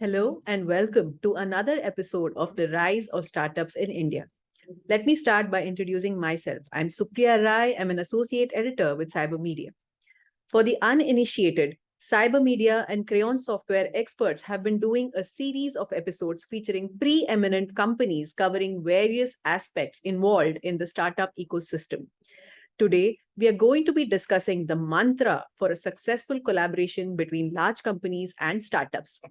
Hello and welcome to another episode of The Rise of Startups in India. Let me start by introducing myself. I'm Supriya Rai. I'm an associate editor with Cyber Media. For the uninitiated, Cyber Media and Crayon Software Experts have been doing a series of episodes featuring preeminent companies covering various aspects involved in the startup ecosystem. Today, we are going to be discussing the mantra for a successful collaboration between large companies and startups.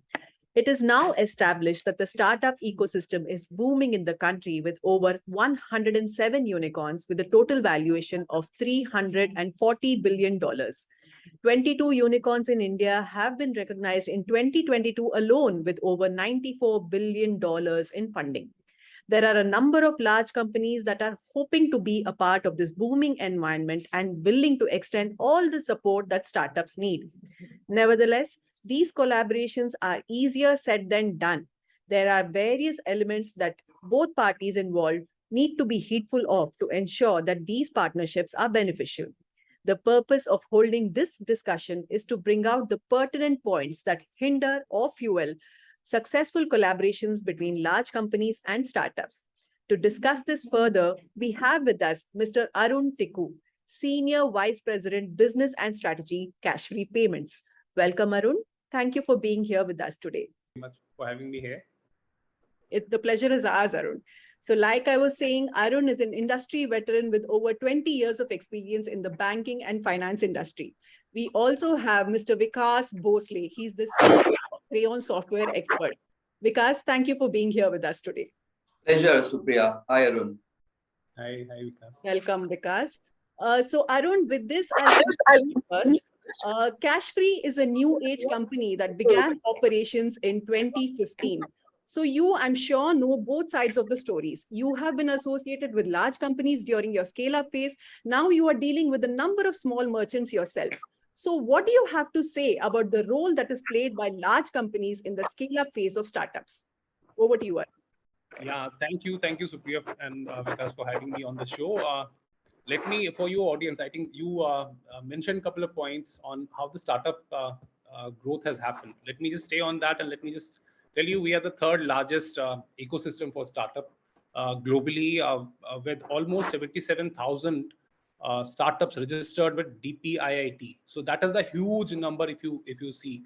It is now established that the startup ecosystem is booming in the country with over 107 unicorns with a total valuation of $340 billion. 22 unicorns in India have been recognized in 2022 alone with over $94 billion in funding. There are a number of large companies that are hoping to be a part of this booming environment and willing to extend all the support that startups need. Nevertheless, these collaborations are easier said than done. There are various elements that both parties involved need to be heedful of to ensure that these partnerships are beneficial. The purpose of holding this discussion is to bring out the pertinent points that hinder or fuel successful collaborations between large companies and startups. To discuss this further, we have with us Mr. Arun Tikoo, Senior Vice President, Business and Strategy, Cashfree Payments. Welcome, Arun. Thank you for being here with us today. Much for having me here. The pleasure is ours, Arun. So, like I was saying, Arun is an industry veteran with over 20 years of experience in the banking and finance industry. We also have Mr. Vikas Bhonsle. He's the CEO of Crayon Software Experts. Vikas, thank you for being here with us today. Pleasure, Supriya. Hi, Arun. Hi, Vikas. Welcome, Vikas. So, Arun, with this, I'll first. Cashfree is a new age company that began operations in 2015. So you, I'm sure, know both sides of the stories. You have been associated with large companies during your scale-up phase. Now you are dealing with a number of small merchants yourself. So what do you have to say about the role that is played by large companies in the scale-up phase of startups? Over to you, Arun. Yeah, thank you, Supriya and Vikas for having me on the show. Let me, for your audience, I think you mentioned a couple of points on how the startup growth has happened. Let me just stay on that, and let me just tell you, we are the third largest ecosystem for startup globally, with almost 77,000 startups registered with DPIIT. So that is the huge number. If you see,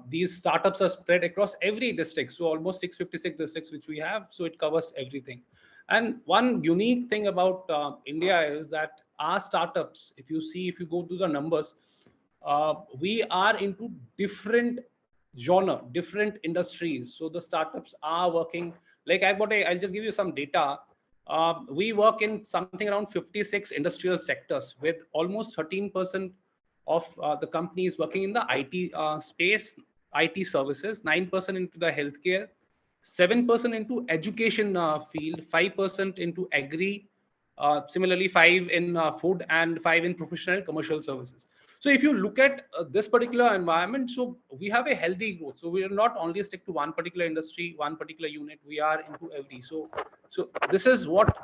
these startups are spread across every district, so almost 656 districts which we have, so it covers everything. And one unique thing about India is that our startups, if you go to the numbers, we are into different genre, different industries. So the startups are working, like I'll just give you some data. We work in something around 56 industrial sectors, with almost 13% of the companies working in the IT space, IT services, 9% into the healthcare, 7% into education field, 5% into agri, similarly 5 in food, and 5 in professional commercial services. So if you look at this particular environment, so we have a healthy growth. So we are not only stick to one particular industry, one particular unit, we are into every. So this is what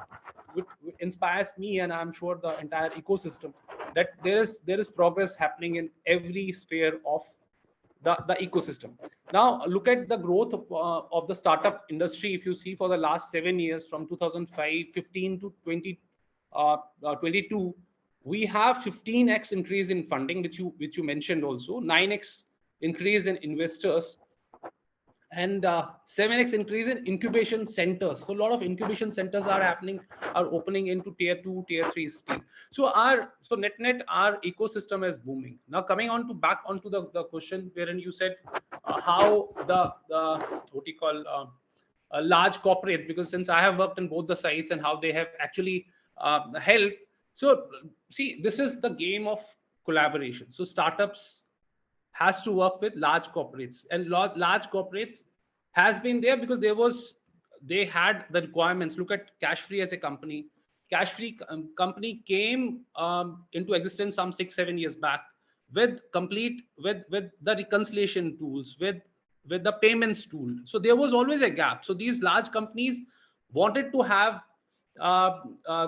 inspires me, and I'm sure the entire ecosystem, that there is progress happening in every sphere of the ecosystem. Now look at the growth of the startup industry. If you see, for the last 7 years, from 2015 to 22, we have 15x increase in funding, which you mentioned, also 9x increase in investors, and 7x increase in incubation centers. So a lot of incubation centers are opening into tier 2, tier 3 cities. So net our ecosystem is booming. Now coming on to back onto the question wherein you said how the what you call large corporates, because since I have worked in both the sides, and how they have actually helped. So see, this is the game of collaboration. So startups has to work with large corporates, and large corporates has been there because they had the requirements. Look at Cashfree as a company. Cashfree company came into existence some 6-7 years back, with the reconciliation tools, with the payments tool. So there was always a gap. So these large companies wanted to have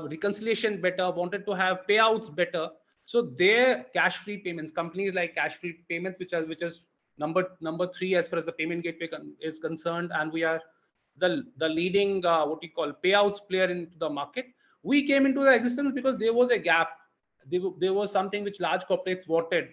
reconciliation better, wanted to have payouts better. So their cash free payments, companies like Cash Free Payments, which has number three as far as the payment gateway is concerned, and we are the leading what we call payouts player into the market. We came into the existence because there was a gap. There was something which large corporates wanted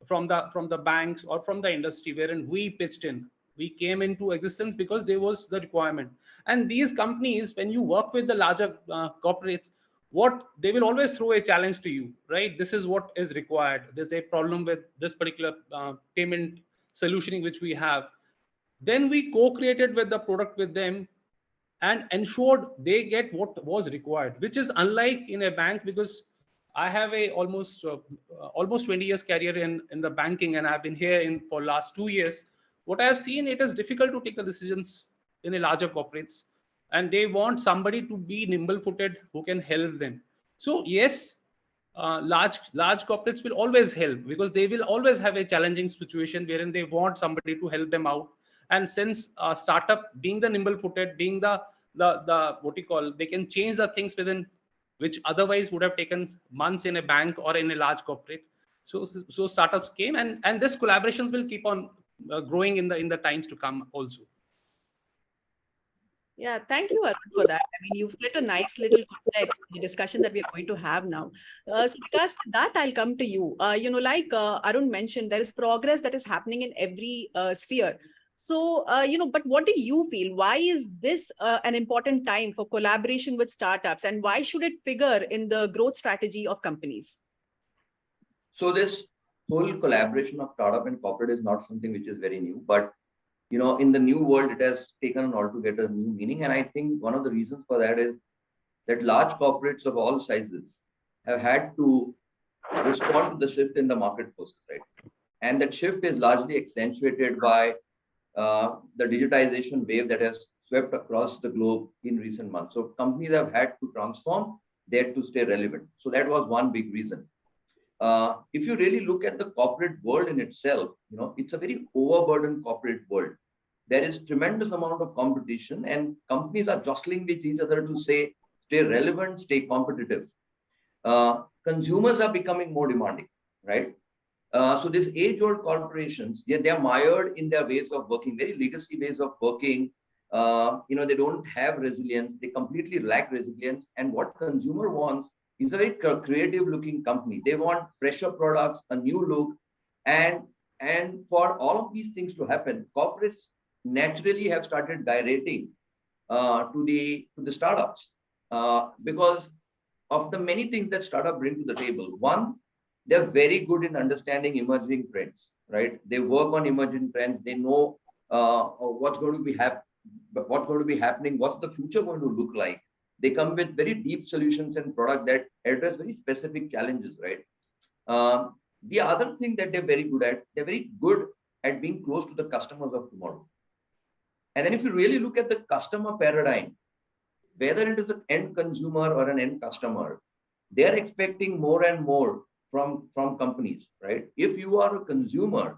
from the banks or from the industry, wherein we pitched in. We came into existence because there was the requirement. And these companies, when you work with the larger corporates, what they will always throw a challenge to you, right? This is what is required. There's a problem with this particular payment solutioning which we have. Then we co-created with the product with them and ensured they get what was required, which is unlike in a bank, because I have a almost 20 years career in the banking, and I've been here in for last 2 years. What I have seen, it is difficult to take the decisions in a larger corporates, and they want somebody to be nimble-footed who can help them. So yes, large corporates will always help because they will always have a challenging situation wherein they want somebody to help them out. And since startup being the nimble-footed, being the what you call, they can change the things within which otherwise would have taken months in a bank or in a large corporate. So startups came, and this collaborations will keep on growing in the times to come also. Yeah, thank you, Arun, for that. I mean, you've set a nice little context for the discussion that we're going to have now. So, Vikas, for that, I'll come to you. Like Arun mentioned, there is progress that is happening in every sphere. So, but what do you feel? Why is this an important time for collaboration with startups, and why should it figure in the growth strategy of companies? So this whole collaboration of startup and corporate is not something which is very new, but in the new world, it has taken an altogether new meaning. And I think one of the reasons for that is that large corporates of all sizes have had to respond to the shift in the market forces, right? And that shift is largely accentuated by the digitization wave that has swept across the globe in recent months. So companies have had to transform, they had to stay relevant. So that was one big reason. If you really look at the corporate world in itself, it's a very overburdened corporate world. There is tremendous amount of competition, and companies are jostling with each other to stay relevant, stay competitive. Consumers are becoming more demanding, right? So these age-old corporations, they are mired in their ways of working, very legacy ways of working. They don't have resilience. They completely lack resilience. And what consumer wants is a very creative-looking company. They want fresher products, a new look, and for all of these things to happen, corporates naturally have started gyrating to the startups because of the many things that startups bring to the table. One, they're very good in understanding emerging trends, right? They work on emerging trends. They know what's going to be happening, what's the future going to look like. They come with very deep solutions and products that address very specific challenges, right? The other thing that they're very good at, they're very good at being close to the customers of tomorrow. And then if you really look at the customer paradigm, whether it is an end consumer or an end customer, they're expecting more and more from companies, right? If you are a consumer,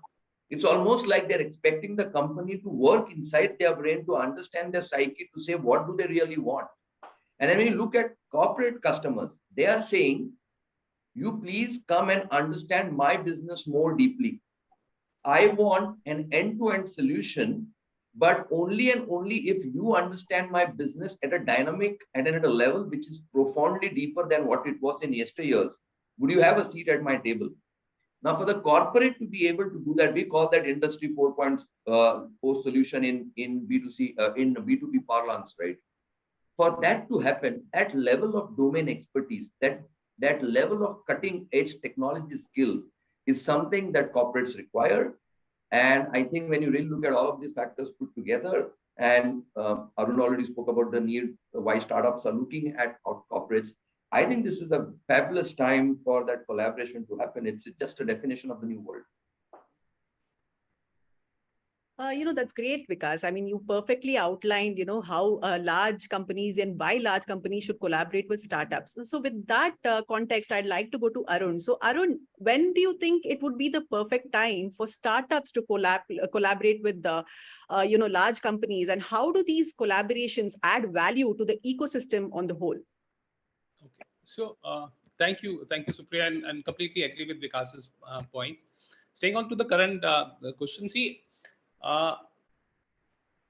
it's almost like they're expecting the company to work inside their brain to understand their psyche, to say, what do they really want? And then when you look at corporate customers, they are saying, you please come and understand my business more deeply. I want an end-to-end solution, but only and only if you understand my business at a dynamic and at a level which is profoundly deeper than what it was in yesteryears. Would you have a seat at my table? Now, for the corporate to be able to do that, we call that Industry 4.0 solution in B2C, in B2B parlance, right? For that to happen, that level of domain expertise, that level of cutting edge technology skills is something that corporates require. And I think when you really look at all of these factors put together, and Arun already spoke about the need, why startups are looking at corporates, I think this is a fabulous time for that collaboration to happen. It's just a definition of the new world. That's great, Vikas. I mean, you perfectly outlined, how large companies and why large companies should collaborate with startups. So with that context, I'd like to go to Arun. So Arun, when do you think it would be the perfect time for startups to collaborate with the, large companies, and how do these collaborations add value to the ecosystem on the whole? Okay, so thank you, Supriya, and completely agree with Vikas's points. staying on to the current question, see,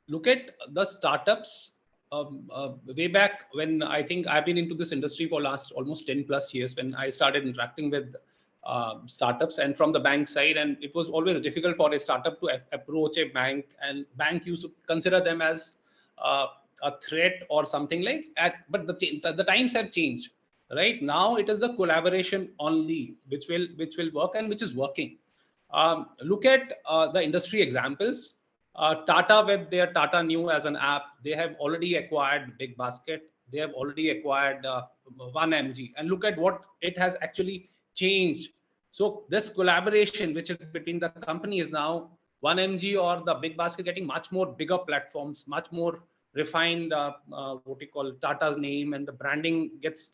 look at the startups way back when I think I've been into this industry for last almost 10 plus years, when I started interacting with startups and from the bank side, and it was always difficult for a startup to approach a bank, and bank used to consider them as a threat or something like that. But the times have changed. Right now, it is the collaboration only which will work and which is working. Look at the industry examples. Tata with their Tata New as an app, they have already acquired Big Basket. They have already acquired 1mg, and look at what it has actually changed. So this collaboration, which is between the companies now, 1mg or the Big Basket, getting much more bigger platforms, much more refined, what you call Tata's name, and the branding gets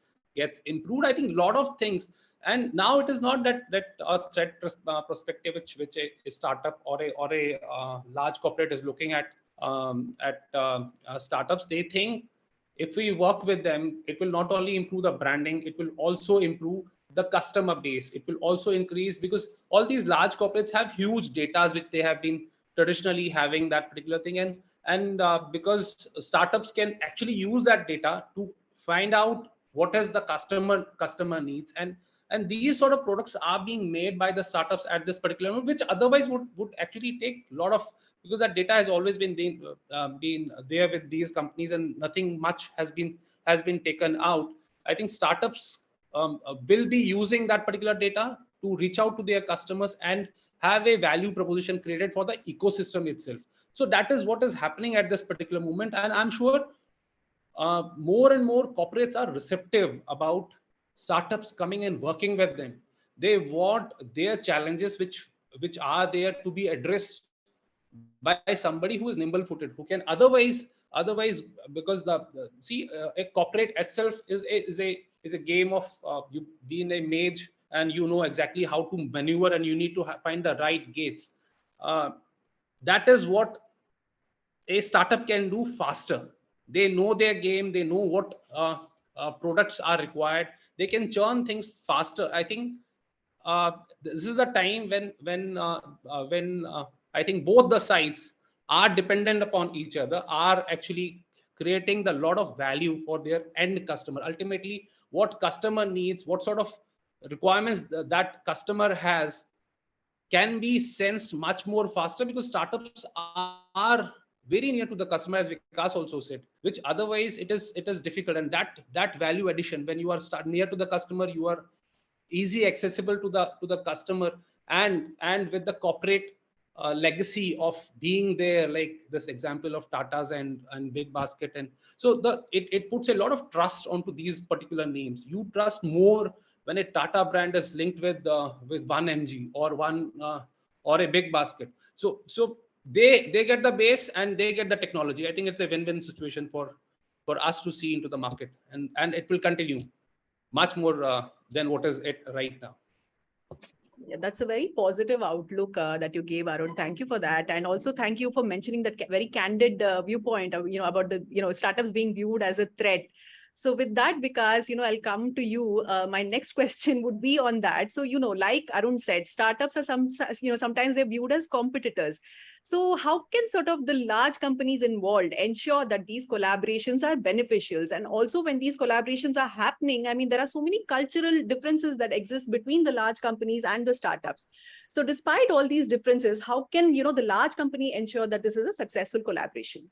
improved. I think a lot of things. And now it is not that a threat perspective which a startup or a large corporate is looking at startups. They think if we work with them, it will not only improve the branding, it will also improve the customer base. It will also increase, because all these large corporates have huge data which they have been traditionally having that particular thing, and because startups can actually use that data to find out what is the customer needs, and these sort of products are being made by the startups at this particular moment, which otherwise would actually take a lot of, because that data has always been there with these companies, and nothing much has been taken out. I think startups will be using that particular data to reach out to their customers and have a value proposition created for the ecosystem itself. So that is what is happening at this particular moment, and I'm sure more and more corporates are receptive about startups coming and working with them. They want their challenges which are there to be addressed by somebody who is nimble footed, who can otherwise because a corporate itself is a game of you being a mage, and you know exactly how to maneuver, and you need to find the right gates. That is what a startup can do faster. They know their game, they know what products are required, they can churn things faster. I think this is a time when I think both the sides are dependent upon each other, are actually creating the lot of value for their end customer. Ultimately, what customer needs, what sort of requirements that customer has, can be sensed much more faster, because startups are very near to the customer, as Vikas also said, which otherwise it is difficult. And that value addition, when you are near to the customer, you are easy accessible to the customer, and with the corporate legacy of being there, like this example of Tata's and Big Basket. And so it puts a lot of trust onto these particular names. You trust more when a Tata brand is linked with 1mg or a Big Basket. So they get the base and they get the technology. I think it's a win-win situation for us to see into the market, and it will continue much more than what is it right now. Yeah, that's a very positive outlook that you gave, Arun. Thank you for that. And also thank you for mentioning that very candid viewpoint of, about the, startups being viewed as a threat. So with that, Vikas, I'll come to you. My next question would be on that. So, like Arun said, startups are sometimes they're viewed as competitors. So how can sort of the large companies involved ensure that these collaborations are beneficial? And also when these collaborations are happening, I mean, there are so many cultural differences that exist between the large companies and the startups. So despite all these differences, how can, the large company ensure that this is a successful collaboration?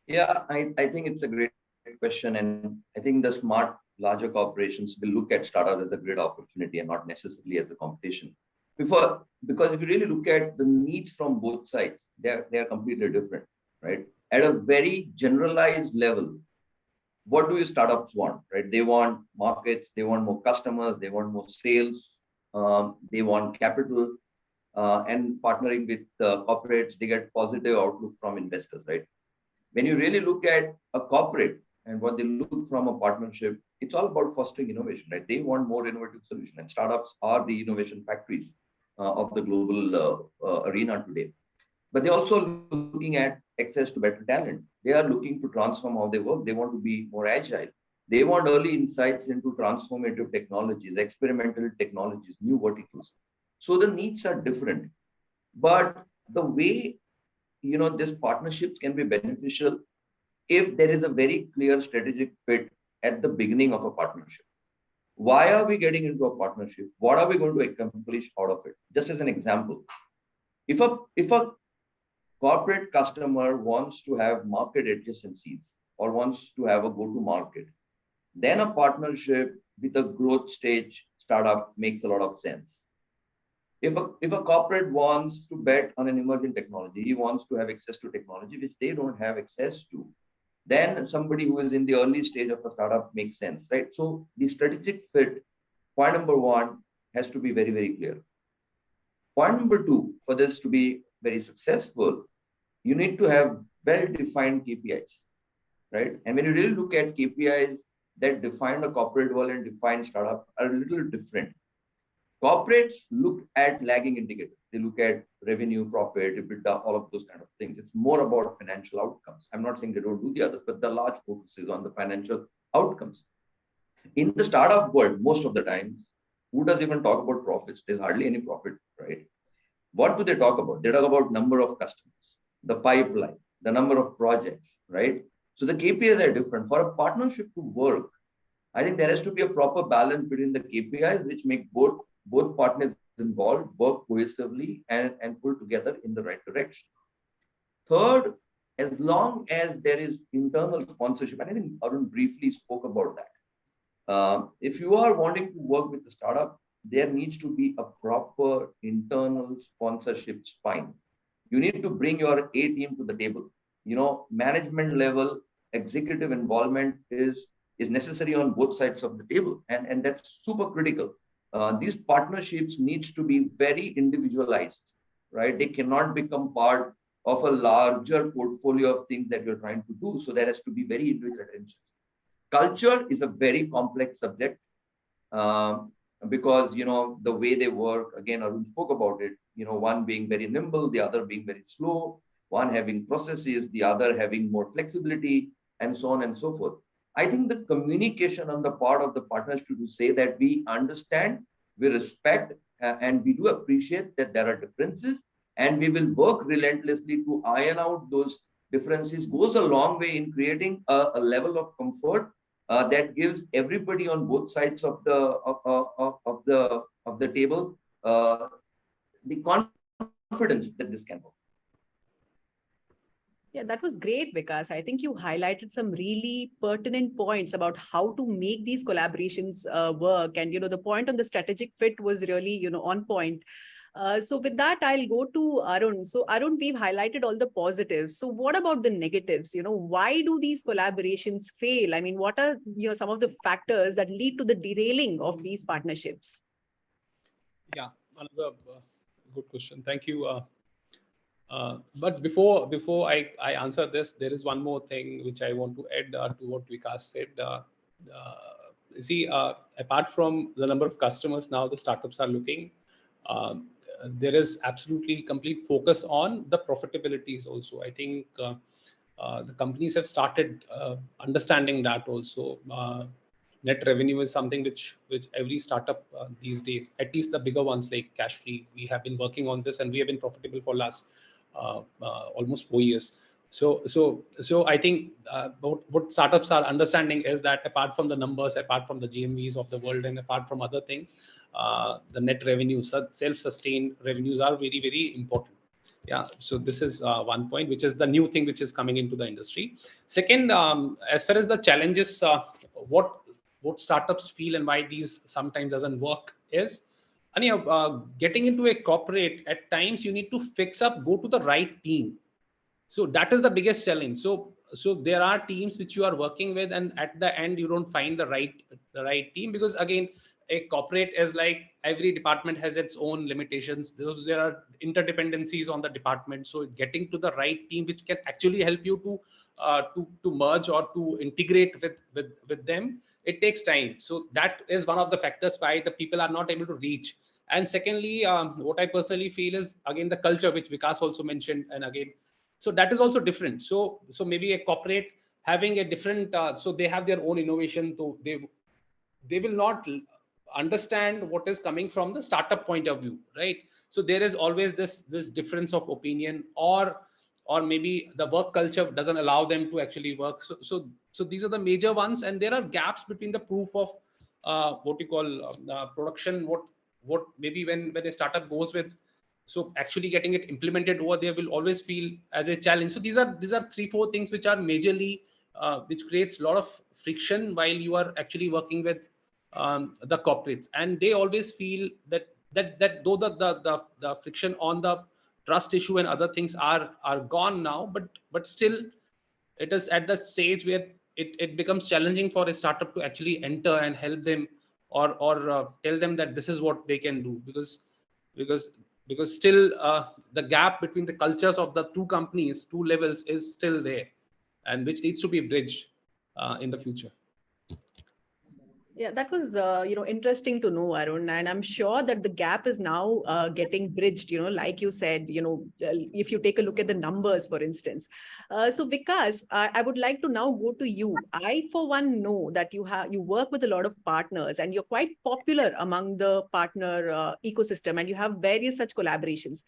Yeah, I think it's a great question. And I think the smart larger corporations will look at startups as a great opportunity and not necessarily as a competition. Because if you really look at the needs from both sides, they are completely different, right? At a very generalized level, what do startups want, right? They want markets, they want more customers, they want more sales, they want capital, and partnering with corporates, they get positive outlook from investors, right? When you really look at a corporate and what they look from a partnership, it's all about fostering innovation, right? They want more innovative solutions, and startups are the innovation factories of the global arena today. But they're also looking at access to better talent. They are looking to transform how they work. They want to be more agile. They want early insights into transformative technologies, experimental technologies, new verticals. So the needs are different. But the way, these partnerships can be beneficial if there is a very clear strategic fit at the beginning of a partnership. Why are we getting into a partnership? What are we going to accomplish out of it? Just as an example, if a corporate customer wants to have market adjacencies or wants to have a go-to-market, then a partnership with a growth stage startup makes a lot of sense. If a corporate wants to bet on an emerging technology, he wants to have access to technology which they don't have access to, then somebody who is in the early stage of a startup makes sense, right? So the strategic fit, point number one, has to be very, very clear. Point number two, for this to be very successful, you need to have well-defined KPIs, right? And when you really look at KPIs that define a corporate world and define startup are a little different. Corporates look at lagging indicators. They look at revenue, profit, EBITDA, all of those kind of things. It's more about financial outcomes. I'm not saying they don't do the others, but the large focus is on the financial outcomes. In the startup world, most of the time, who does even talk about profits? There's hardly any profit, right? What do they talk about? They talk about number of customers, the pipeline, the number of projects, right? So the KPIs are different. For a partnership to work, I think there has to be a proper balance between the KPIs, which make both partners involved work cohesively and pull together in the right direction. Third, as long as there is internal sponsorship, and I think Arun briefly spoke about that. If you are wanting to work with a startup, there needs to be a proper internal sponsorship spine. You need to bring your A team to the table. Management level, executive involvement is necessary on both sides of the table, and that's super critical. These partnerships needs to be very individualized, right? They cannot become part of a larger portfolio of things that you're trying to do. So there has to be very individual attention. Culture is a very complex subject because, the way they work, again, Arun spoke about it, one being very nimble, the other being very slow, one having processes, the other having more flexibility, and so on and so forth. I think the communication on the part of the partners to say that we understand, we respect, and we do appreciate that there are differences, and we will work relentlessly to iron out those differences goes a long way in creating a level of comfort that gives everybody on both sides of the table the confidence that this can work. Yeah, that was great, Vikas. I think you highlighted some really pertinent points about how to make these collaborations work. And, the point on the strategic fit was really, on point. So with that, I'll go to Arun. So Arun, we've highlighted all the positives. So what about the negatives? Why do these collaborations fail? I mean, what are, some of the factors that lead to the derailing of these partnerships? Yeah, another good question. Thank you. But before I answer this, there is one more thing which I want to add to what Vikas said. Apart from the number of customers now the startups are looking, there is absolutely complete focus on the profitabilities also. I think the companies have started understanding that also. Net revenue is something which every startup these days, at least the bigger ones like Cashfree, we have been working on this, and we have been profitable for last almost 4 years. So I think what startups are understanding is that apart from the numbers, apart from the GMVs of the world, and apart from other things, the net revenue, self-sustained revenues are very, very important. Yeah, so this is one point, which is the new thing which is coming into the industry. Second, as far as the challenges, what startups feel and why these sometimes doesn't work is, getting into a corporate, at times you need to go to the right team. So that is the biggest challenge. So there are teams which you are working with, and at the end you don't find the right team, because again, a corporate is like every department has its own limitations. There are interdependencies on the department. So getting to the right team which can actually help you to merge or to integrate with them, it takes time. So that is one of the factors why the people are not able to reach. And secondly, what I personally feel is, again, the culture, which Vikas also mentioned, and again, so that is also different. So maybe a corporate having a different, so they have their own innovation. So they will not understand what is coming from the startup point of view, right? So there is always this difference of opinion, or maybe the work culture doesn't allow them to actually work. So these are the major ones, and there are gaps between the proof of what you call production, what maybe when a startup goes with, so actually getting it implemented over there will always feel as a challenge. So these are 3-4 things which are majorly which creates a lot of friction while you are actually working with the corporates, and they always feel that though the friction on the trust issue and other things are gone now, but still it is at the stage where it becomes challenging for a startup to actually enter and help them, or tell them that this is what they can do, because because still the gap between the cultures of the two companies, two levels, is still there, and which needs to be bridged in the future. Yeah, that was interesting to know, Arun, and I'm sure that the gap is now getting bridged. Like you said, if you take a look at the numbers, for instance. So Vikas, I would like to now go to you. I, for one, know that you work with a lot of partners, and you're quite popular among the partner ecosystem, and you have various such collaborations.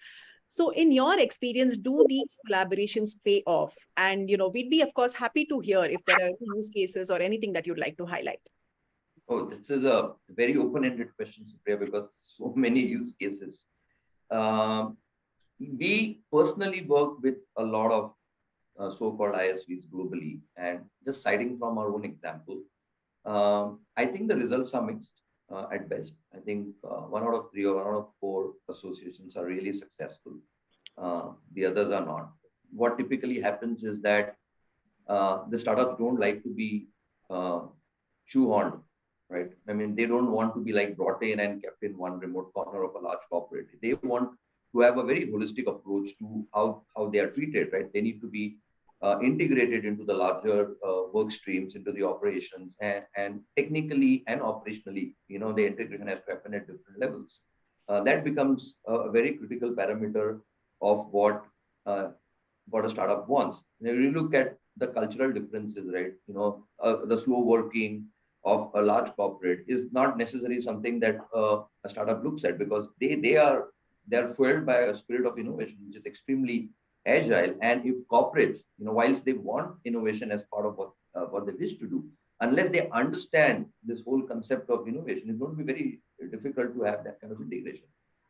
So, in your experience, do these collaborations pay off? And we'd be, of course, happy to hear if there are use cases or anything that you'd like to highlight. Oh, this is a very open-ended question, Supriya, because so many use cases. Um, we personally work with a lot of so-called ISVs globally, and just citing from our own example, I think the results are mixed at best. I think 1 out of 3 or 1 out of 4 associations are really successful. The others are not. What typically happens is that the startups don't like to be shoehorned, right? I mean, they don't want to be like brought in and kept in one remote corner of a large corporate. They want to have a very holistic approach to how they are treated, right? They need to be integrated into the larger work streams, into the operations, and technically and operationally, the integration has to happen at different levels. That becomes a very critical parameter of uh, what a startup wants. When you look at the cultural differences, right? The slow working of a large corporate is not necessarily something that a startup looks at, because they're fueled by a spirit of innovation, which is extremely agile. And if corporates, whilst they want innovation as part of what they wish to do, unless they understand this whole concept of innovation, it's going to be very difficult to have that kind of integration.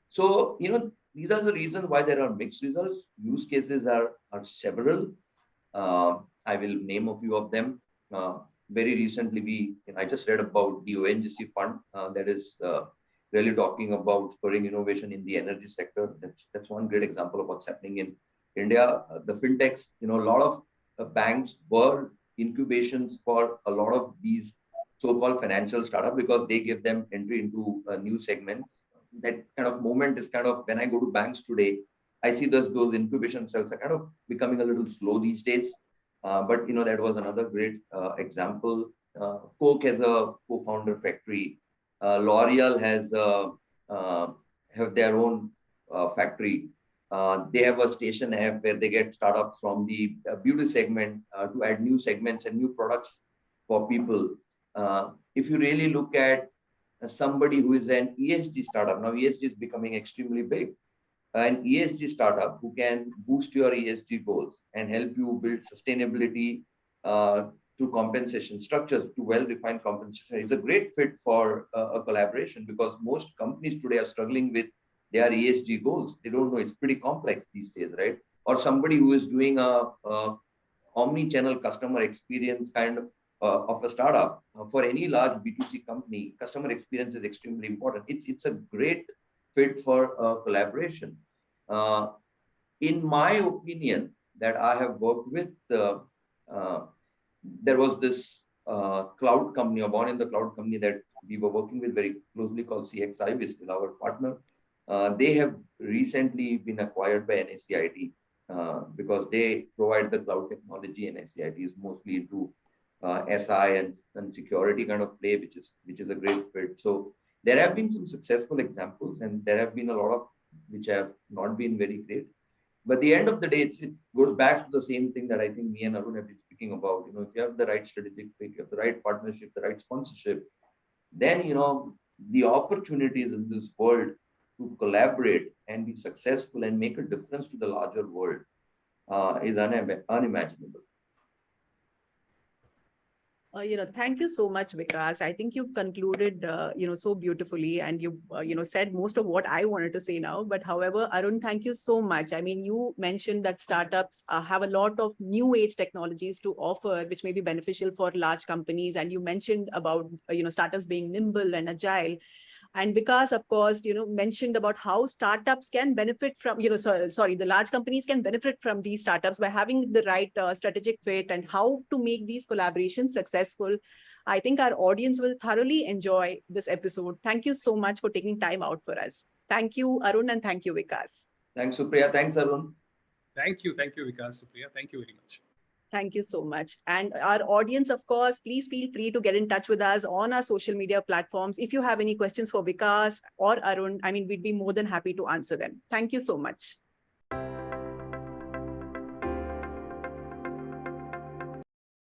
So, these are the reasons why there are mixed results. Use cases are several. I will name a few of them. Very recently, I just read about the ONGC fund that is really talking about spurring innovation in the energy sector. That's one great example of what's happening in India. The fintechs, a lot of banks were incubations for a lot of these so-called financial startups, because they give them entry into new segments. That kind of moment is kind of, when I go to banks today, I see those incubation cells are kind of becoming a little slow these days. But that was another great example. Coke has a co-founder factory. L'Oreal has have their own factory. They have a station app where they get startups from the beauty segment to add new segments and new products for people. If you really look at somebody who is an ESG startup, now ESG is becoming extremely big. An ESG startup who can boost your ESG goals and help you build sustainability through compensation structures, to well-defined compensation, is a great fit for a collaboration, because most companies today are struggling with their ESG goals. They don't know. It's pretty complex these days, right? Or somebody who is doing a omni-channel customer experience kind of a startup. For any large B2C company, customer experience is extremely important. It's a great fit for collaboration. In my opinion, that I have worked with, there was this cloud company, or born in the cloud company, that we were working with very closely, called CXI, which is our partner. They have recently been acquired by NSCIT because they provide the cloud technology, and NSCIT is mostly into SI and security kind of play, which is a great fit. So there have been some successful examples, and there have been a lot of which have not been very great. But at the end of the day, it goes back to the same thing that I think me and Arun have been speaking about. If you have the right strategic fit, you have the right partnership, the right sponsorship, then the opportunities in this world to collaborate and be successful and make a difference to the larger world is unimaginable. Thank you so much, Vikas. I think you've concluded, so beautifully, and you, said most of what I wanted to say now. But however, Arun, thank you so much. I mean, you mentioned that startups have a lot of new age technologies to offer, which may be beneficial for large companies. And you mentioned about, startups being nimble and agile. And Vikas, of course, mentioned about how startups can benefit from, the large companies can benefit from these startups by having the right strategic fit and how to make these collaborations successful. I think our audience will thoroughly enjoy this episode. Thank you so much for taking time out for us. Thank you, Arun, and thank you, Vikas. Thanks, Supriya. Thanks, Arun. Thank you, Vikas, Supriya. Thank you very much. Thank you so much. And our audience, of course, please feel free to get in touch with us on our social media platforms. If you have any questions for Vikas or Arun, I mean, we'd be more than happy to answer them. Thank you so much.